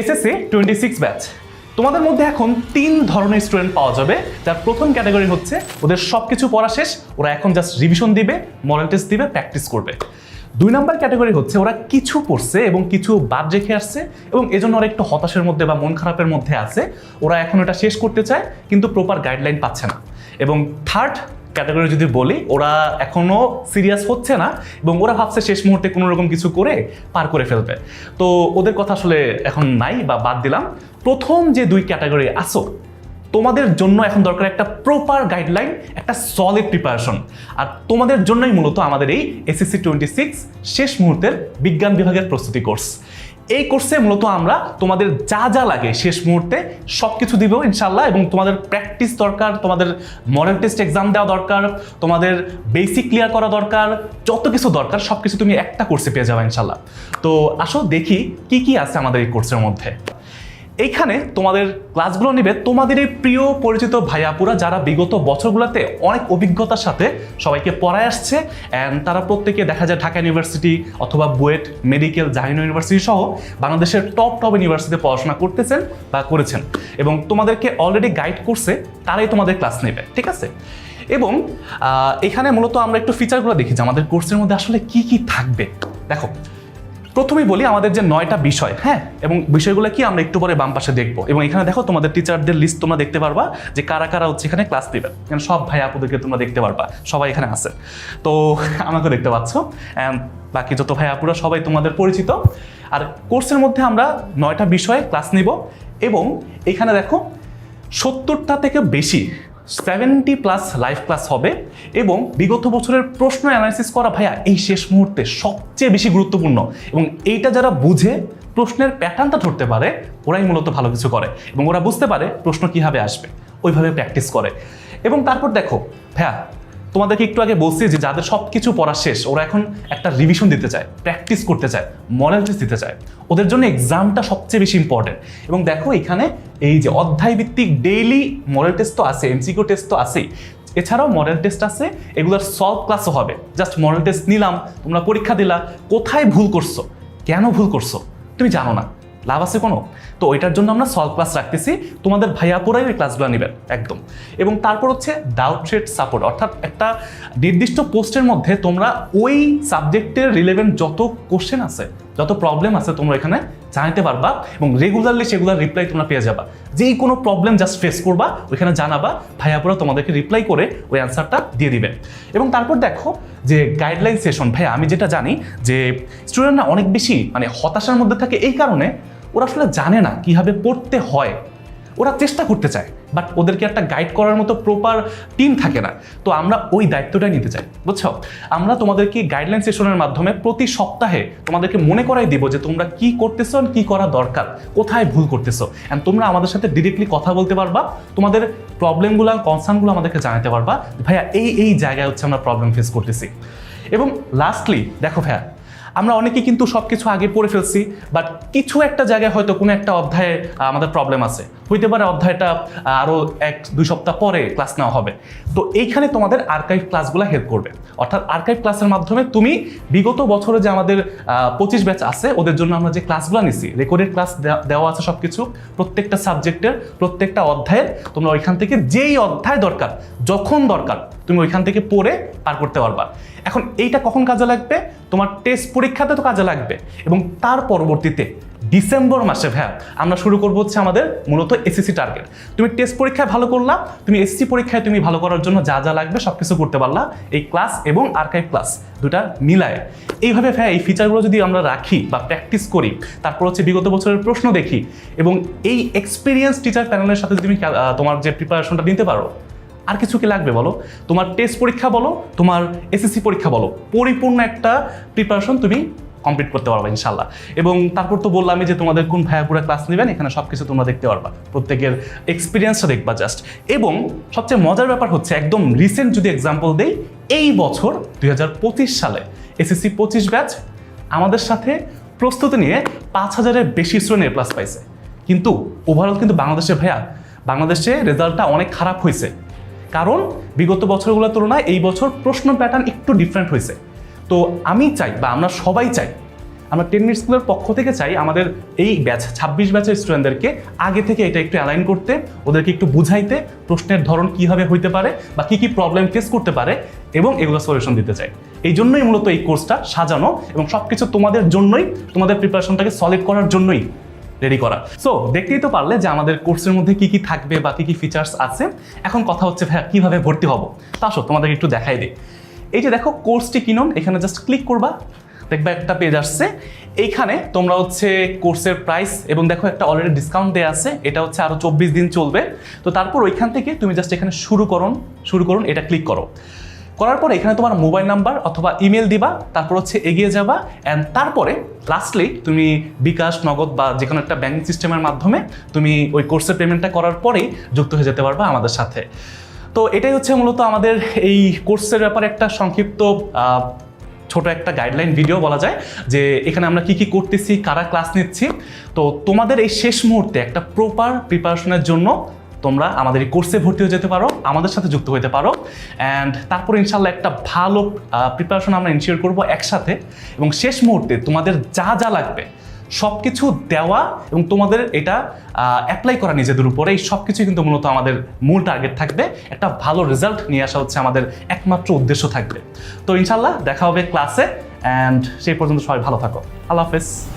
SSC 26 batch তোমাদের মধ্যে এখন 3 ধরনের স্টুডেন্ট পাওয়া যাবে। যার প্রথম ক্যাটাগরি হচ্ছে ওদের সবকিছু পড়া শেষ, ওরা এখন জাস্ট রিভিশন দিবে, মডেল টেস্ট দিবে, প্র্যাকটিস করবে। 2 নাম্বার ক্যাটাগরি হচ্ছে ওরা কিছু পড়ছে এবং কিছু বাদ রেখে আসছে এবং এজন্য ওরা একটু হতাশের মধ্যে বা মন খারাপের মধ্যে আছে, ওরা এখন এটা শেষ করতে চায় কিন্তু প্রপার গাইডলাইন পাচ্ছে না। এবং থার্ড ক্যাটাগরি যদি বলি, ওরা এখনো সিরিয়াস হচ্ছে না এবং ওরা ভাবছে শেষ মুহূর্তে কোনো রকম কিছু করে পার করে ফেলবে। তো ওদের কথা আসলে এখন নাই বা বাদ দিলাম। প্রথম যে 2 ক্যাটাগরি আসো, তোমাদের জন্য এখন দরকার একটা প্রপার গাইডলাইন, একটা সলিড প্রিপারেশন। আর তোমাদের জন্যই মূলত আমাদের এই এসএসসি 26 শেষ মুহূর্তের বিজ্ঞান বিভাগের প্রস্তুতি কোর্স। এই কোর্সে মূলত আমরা তোমাদের যা যা লাগে শেষ মুহূর্তে সব কিছু দিব ইনশাল্লাহ। এবং তোমাদের প্র্যাকটিস দরকার, তোমাদের মডেল টেস্ট এক্সাম দেওয়া দরকার, তোমাদের বেসিক ক্লিয়ার করা দরকার, যত কিছু দরকার সব কিছু তুমি একটা কোর্সে পেয়ে যাবে ইনশাল্লাহ। তো আসো দেখি কি কি আছে আমাদের এই কোর্সের মধ্যে। এইখানে তোমাদের ক্লাসগুলো নেবে তোমাদের এই প্রিয় পরিচিত ভাইয়াপুরা, যারা বিগত বছরগুলোতে অনেক অভিজ্ঞতার সাথে সবাইকে পড়ায় আসছে। অ্যান্ড তারা প্রত্যেকে দেখা যায় ঢাকা ইউনিভার্সিটি অথবা বুয়েট, মেডিকেল, জাহাঙ্গীর ইউনিভার্সিটি সহ বাংলাদেশের টপ ইউনিভার্সিটিতে পড়াশোনা করতেছেন বা করেছেন এবং তোমাদেরকে অলরেডি গাইড করছে, তারাই তোমাদের ক্লাস নেবে, ঠিক আছে? এবং এখানে মূলত আমরা একটু ফিচারগুলো দেখি যে আমাদের কোর্সের মধ্যে আসলে কি কি থাকবে। দেখো, প্রথমেই বলি আমাদের যে 9টা বিষয়, হ্যাঁ, এবং বিষয়গুলো কি আমরা একটু পরে বাম পাশে দেখবো। এবং এখানে দেখো তোমাদের টিচারদের লিস্ট তোমরা দেখতে পারবা যে কারা কারা হচ্ছে এখানে ক্লাস নেবে। এখানে সব ভাই আপুদেরকে তোমরা দেখতে পারবা, সবাই এখানে আছে। তো আমাকে দেখতে পাচ্ছ, বাকি যত ভাই আপুরা সবাই তোমাদের পরিচিত। আর কোর্সের মধ্যে আমরা 9টা বিষয়ে ক্লাস নিব এবং এখানে দেখো 70টা থেকে বেশি 70+ লাইভ ক্লাস হবে। এবং বিগত বছরের প্রশ্ন অ্যানালাইসিস করা ভাইয়া এই শেষ মুহূর্তে সবচেয়ে বেশি গুরুত্বপূর্ণ। এবং এইটা যারা বুঝে প্রশ্নের প্যাটার্নটা ধরতে পারে, ওরাই মূলত ভালো কিছু করে এবং ওরা বুঝতে পারে প্রশ্ন কীভাবে আসবে, ওইভাবে প্র্যাকটিস করে। এবং তারপর দেখো ভাইয়া, তোমাদেরকে একটু আগে বলছি যে যাদের সব কিছু পড়া শেষ, ওরা এখন একটা রিভিশন দিতে চায়, প্র্যাকটিস করতে চায়, মডেল টেস্ট দিতে চায়, ওদের জন্য এক্সামটা সবচেয়ে বেশি ইম্পর্টেন্ট। এবং দেখো এখানে এই যে অধ্যায় ভিত্তিক ডেইলি মডেল টেস্ট তো আছে, এমসিকিউ টেস্ট তো আছেই, এছাড়াও মডেল টেস্ট আছে, এগুলোর সলভ ক্লাসও হবে। জাস্ট মডেল টেস্ট নিলাম, তোমরা পরীক্ষা দিলা, কোথায় ভুল করছো, কেন ভুল করছো তুমি জানো না, লাভ আছে কোনো? তো ওইটার জন্য আমরা সলভ ক্লাস রাখতেছি, তোমাদের ভাইয়াপুরাই ওই ক্লাসগুলো নেবেন একদম। এবং তারপর হচ্ছে ডাউট রেট সাপোর্ট, অর্থাৎ একটা নির্দিষ্ট পোস্টের মধ্যে তোমরা ওই সাবজেক্টের রিলেভেন্ট যত কোশ্চেন আছে, যত প্রবলেম আছে তোমরা এখানে জানাতে পারবা এবং রেগুলারলি সেগুলোর রিপ্লাই তোমরা পেয়ে যাবা। যেই কোনো প্রবলেম জাস্ট ফেস করবা, ওইখানে জানাবা, ভাইয়াপুরা তোমাদেরকে রিপ্লাই করে ওই অ্যান্সারটা দিয়ে দিবে। এবং তারপর দেখো যে গাইডলাইন সেশন, ভাইয়া আমি যেটা জানি যে স্টুডেন্টরা অনেক বেশি হতাশার মধ্যে থাকে, এই কারণে ওরা আসলে জানে না কিভাবে পড়তে হয়। ওরা চেষ্টা করতে চায় বাট ওদেরকে একটা গাইড করার মতো প্রপার টিম থাকে না। তো আমরা ওই দায়িত্বটাই নিতে চাই, বুঝছো? আমরা তোমাদেরকে গাইডলাইন সেশনের মাধ্যমে প্রতি সপ্তাহে তোমাদেরকে মনে করাই দিব যে তোমরা কি করতেছো, কি করা দরকার, কোথায় ভুল করতেছো। অ্যান্ড তোমরা আমাদের সাথে ডিরেক্টলি কথা বলতে পারবা, তোমাদের প্রবলেমগুলো, কনসার্নগুলো আমাদেরকে জানাতে পারবা, ভাইয়া এই জায়গায় হচ্ছে আমরা প্রবলেম ফেস করতেছি। এবং লাস্টলি দেখো ভাইয়া, আমরা অনেকেই কিন্তু সব কিছু আগে পড়ে ফেলছি, বাট কিছু একটা জায়গায় হয়তো কোনো একটা অধ্যায়ে আমাদের প্রবলেম আছে, হইতে পারে অধ্যায়টা আরও 1-2 সপ্তাহ পরে ক্লাস নেওয়া হবে। তো এইখানে তোমাদের আর্কাইভ ক্লাসগুলো হেল্প করবে। অর্থাৎ আর্কাইভ ক্লাসের মাধ্যমে তুমি বিগত বছরে যে আমাদের 25 ব্যাচ আছে, ওদের জন্য আমরা যে ক্লাসগুলো নিছি, রেকর্ডেড ক্লাস দেওয়া আছে সব কিছু, প্রত্যেকটা সাবজেক্টের প্রত্যেকটা অধ্যায়ের তোমরা ওইখান থেকে যেই অধ্যায় দরকার, যখন দরকার তুমি ওইখান থেকে পড়ে পার করতে পারবা। এখন এইটা কখন কাজে লাগবে? তোমার টেস্ট পরীক্ষাতে তো কাজে লাগবে। এবং তার পরবর্তীতে ডিসেম্বর মাসে ভাইয়া আমরা শুরু করবো হচ্ছে আমাদের মূলত এসএসসি টার্গেট। তুমি টেস্ট পরীক্ষায় ভালো করলা, তুমি এসএসসি পরীক্ষায় তুমি ভালো করার জন্য যা যা লাগবে সব কিছু করতে পারলা এই ক্লাস এবং আর্কাইভ ক্লাস দুটা মিলায়। এইভাবে ভাইয়া এই ফিচারগুলো যদি আমরা রাখি বা প্র্যাকটিস করি, তারপর হচ্ছে বিগত বছরের প্রশ্ন দেখি এবং এই এক্সপিরিয়েন্স টিচার প্যানেলের সাথে তুমি তোমার যে প্রিপারেশনটা নিতে পারো, আর কিছু কি লাগবে বলো? তোমার টেস্ট পরীক্ষা বলো, তোমার এসএসসি পরীক্ষা বলো, পরিপূর্ণ একটা প্রিপারেশন তুমি কমপ্লিট করতে পারবা ইনশাল্লাহ। এবং তারপর তো বললামই যে তোমাদের কোন ভাইয়াপুরা ক্লাস নেবেন, এখানে সব কিছু তোমরা দেখতে পারবা, প্রত্যেকের এক্সপিরিয়েন্সটা দেখবা জাস্ট। এবং সবচেয়ে মজার ব্যাপার হচ্ছে, একদম রিসেন্ট যদি এক্সাম্পল দেই, এই বছর 2025 সালে এসএসসি 25 ব্যাচ আমাদের সাথে প্রস্তুতি নিয়ে 5000-এর বেশি স্টুডেন্ট A+ পাইছে। কিন্তু ওভারঅল কিন্তু বাংলাদেশে রেজাল্টটা অনেক খারাপ হয়েছে, কারণ বিগত বছরগুলোর তুলনায় এই বছর প্রশ্ন প্যাটার্ন একটু ডিফারেন্ট হয়েছে। তো আমি চাই বা আমরা সবাই চাই আমরা 10 মিনিট স্কুলের পক্ষ থেকে চাই আমাদের এই ব্যাচ 26 ব্যাচের স্টুডেন্টদেরকে আগে থেকে এটা একটু অ্যালাইন করতে, ওদেরকে একটু বুঝাইতে, প্রশ্নের ধরন কীভাবে হইতে পারে বা কী কী প্রবলেম ফেস করতে পারে এবং এগুলো সলিউশন দিতে চাই। এই জন্যই মূলত এই কোর্সটা সাজানো এবং সব কিছু তোমাদের জন্যই, তোমাদের প্রিপারেশনটাকে সলিড করার জন্যই রেডি করা। সো দেখতেই তো পারলে যে আমাদের কোর্সের মধ্যে কি কি থাকবে বা কি কি ফিচার্স আছে। এখন কথা হচ্ছে ভাইয়া কীভাবে ভর্তি হব, তা আসো তোমাদেরকে একটু দেখাই দিই। এই যে দেখো কোর্সটি কি নাম, এখানে জাস্ট ক্লিক করবা, দেখবা একটা পেজ আসছে। এইখানে তোমরা হচ্ছে কোর্সের প্রাইস এবং দেখো একটা অলরেডি ডিসকাউন্ট দেওয়া আছে, এটা হচ্ছে আরও 24 দিন চলবে। তো তারপর ওইখান থেকে তুমি জাস্ট এখানে শুরু করুন এটা ক্লিক করো। করার পরে এখানে তোমার মোবাইল নাম্বার অথবা ইমেল দিবা, তারপর হচ্ছে এগিয়ে যাবা অ্যান্ড তারপরে লাস্টলি তুমি বিকাশ, নগদ বা যে কোনো একটা ব্যাংকিং সিস্টেমের মাধ্যমে তুমি ওই কোর্সের পেমেন্টটা করার পরেই যুক্ত হয়ে যেতে পারবা আমাদের সাথে। তো এটাই হচ্ছে মূলত আমাদের এই কোর্সের ব্যাপারে একটা সংক্ষিপ্ত ছোট একটা গাইডলাইন ভিডিও বলা যায়, যে এখানে আমরা কি কি করতেছি, কারা ক্লাস নিচ্ছি। তো তোমাদের এই শেষ মুহূর্তে একটা প্রপার প্রিপারেশনের জন্য তোমরা আমাদের এই কোর্সে ভর্তি হয়ে যেতে পারো, আমাদের সাথে যুক্ত হতে পারো অ্যান্ড তারপর ইনশাল্লাহ একটা ভালো প্রিপারেশন আমরা ইনশিওর করবো একসাথে। এবং শেষ মুহূর্তে তোমাদের যা যা লাগবে সব কিছু দেওয়া এবং তোমাদের এটা অ্যাপ্লাই করা নিজেদের উপরে, এই সব কিছুই কিন্তু মূলত আমাদের মূল টার্গেট থাকবে। একটা ভালো রেজাল্ট নিয়ে আসা হচ্ছে আমাদের একমাত্র উদ্দেশ্য থাকবে। তো ইনশাল্লাহ দেখা হবে ক্লাসে অ্যান্ড সেই পর্যন্ত সবাই ভালো থাকো। আল্লাহ হাফেজ।